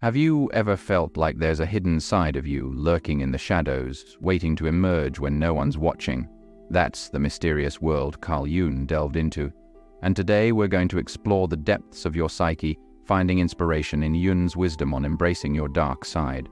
Have you ever felt like there's a hidden side of you lurking in the shadows, waiting to emerge when no one's watching? That's the mysterious world Carl Jung delved into. And today we're going to explore the depths of your psyche, finding inspiration in Jung's wisdom on embracing your dark side.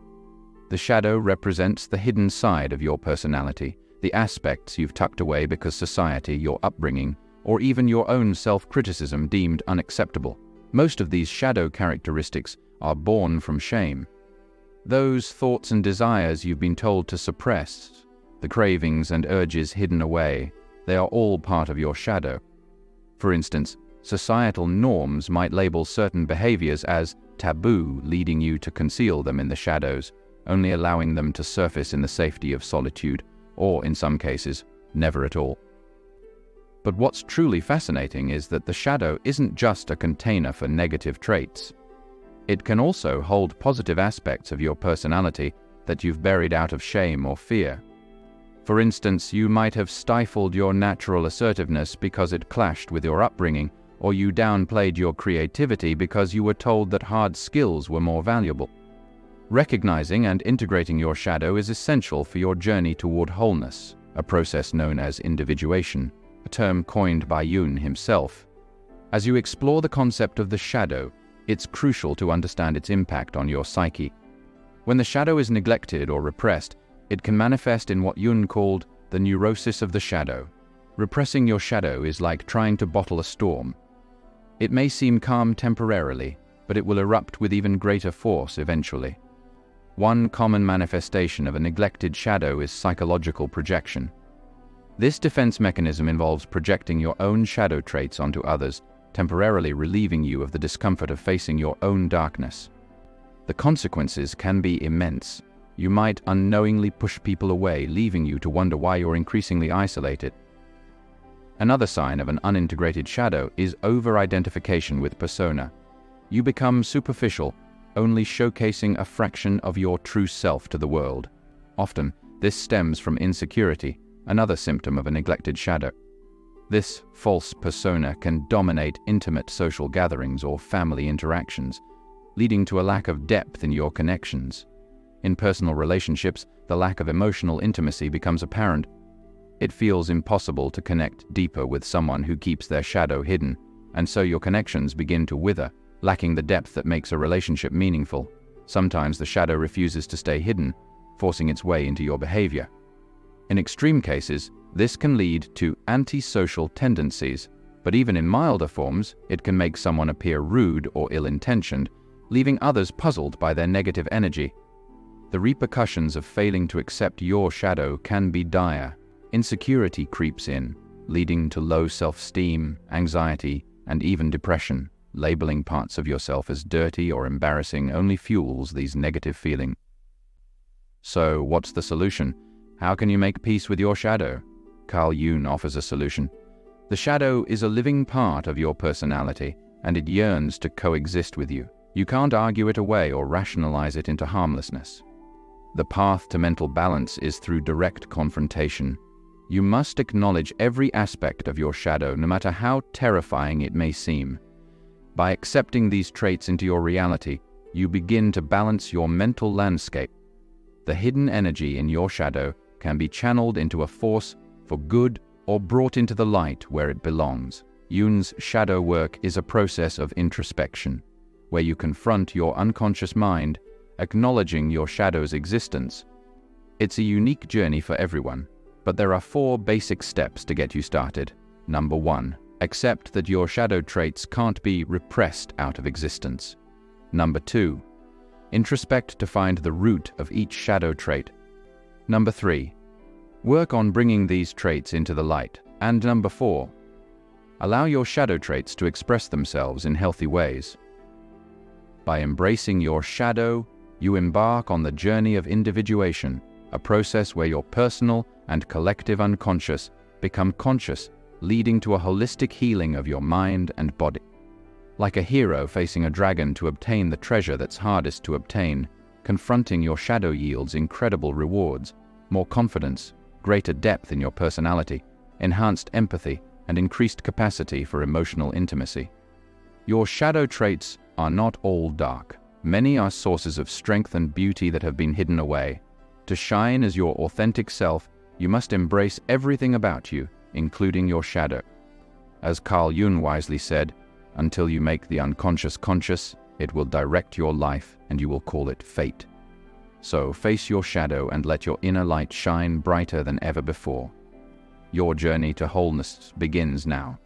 The shadow represents the hidden side of your personality, the aspects you've tucked away because society, your upbringing, or even your own self-criticism deemed unacceptable. Most of these shadow characteristics are born from shame. Those thoughts and desires you've been told to suppress, the cravings and urges hidden away, they are all part of your shadow. For instance, societal norms might label certain behaviors as taboo, leading you to conceal them in the shadows, only allowing them to surface in the safety of solitude, or in some cases, never at all. But what's truly fascinating is that the shadow isn't just a container for negative traits. It can also hold positive aspects of your personality that you've buried out of shame or fear. For instance, you might have stifled your natural assertiveness because it clashed with your upbringing, or you downplayed your creativity because you were told that hard skills were more valuable. Recognizing and integrating your shadow is essential for your journey toward wholeness, a process known as individuation, a term coined by Jung himself. As you explore the concept of the shadow, it's crucial to understand its impact on your psyche. When the shadow is neglected or repressed, it can manifest in what Jung called the neurosis of the shadow. Repressing your shadow is like trying to bottle a storm. It may seem calm temporarily, but it will erupt with even greater force eventually. One common manifestation of a neglected shadow is psychological projection. This defense mechanism involves projecting your own shadow traits onto others, temporarily relieving you of the discomfort of facing your own darkness. The consequences can be immense. You might unknowingly push people away, leaving you to wonder why you're increasingly isolated. Another sign of an unintegrated shadow is over-identification with persona. You become superficial, only showcasing a fraction of your true self to the world. Often, this stems from insecurity, another symptom of a neglected shadow. This false persona can dominate intimate social gatherings or family interactions, leading to a lack of depth in your connections. In personal relationships, the lack of emotional intimacy becomes apparent. It feels impossible to connect deeper with someone who keeps their shadow hidden, and so your connections begin to wither, lacking the depth that makes a relationship meaningful. Sometimes the shadow refuses to stay hidden, forcing its way into your behavior. In extreme cases, this can lead to antisocial tendencies, but even in milder forms, it can make someone appear rude or ill-intentioned, leaving others puzzled by their negative energy. The repercussions of failing to accept your shadow can be dire. Insecurity creeps in, leading to low self-esteem, anxiety, and even depression. Labeling parts of yourself as dirty or embarrassing only fuels these negative feelings. So, what's the solution? How can you make peace with your shadow? Carl Jung offers a solution. The shadow is a living part of your personality, and it yearns to coexist with you. You can't argue it away or rationalize it into harmlessness. The path to mental balance is through direct confrontation. You must acknowledge every aspect of your shadow, no matter how terrifying it may seem. By accepting these traits into your reality, you begin to balance your mental landscape. The hidden energy in your shadow can be channeled into a force for good or brought into the light where it belongs. Jung's shadow work is a process of introspection, where you confront your unconscious mind, acknowledging your shadow's existence. It's a unique journey for everyone, but there are 4 basic steps to get you started. Number 1. Accept that your shadow traits can't be repressed out of existence. Number 2. Introspect to find the root of each shadow trait. Number 3. Work on bringing these traits into the light. And number 4. Allow your shadow traits to express themselves in healthy ways. By embracing your shadow, you embark on the journey of individuation, a process where your personal and collective unconscious become conscious, leading to a holistic healing of your mind and body. Like a hero facing a dragon to obtain the treasure that's hardest to obtain, confronting your shadow yields incredible rewards, more confidence, greater depth in your personality, enhanced empathy, and increased capacity for emotional intimacy. Your shadow traits are not all dark. Many are sources of strength and beauty that have been hidden away. To shine as your authentic self, you must embrace everything about you, including your shadow. As Carl Jung wisely said, until you make the unconscious conscious, it will direct your life and you will call it fate. So face your shadow and let your inner light shine brighter than ever before. Your journey to wholeness begins now.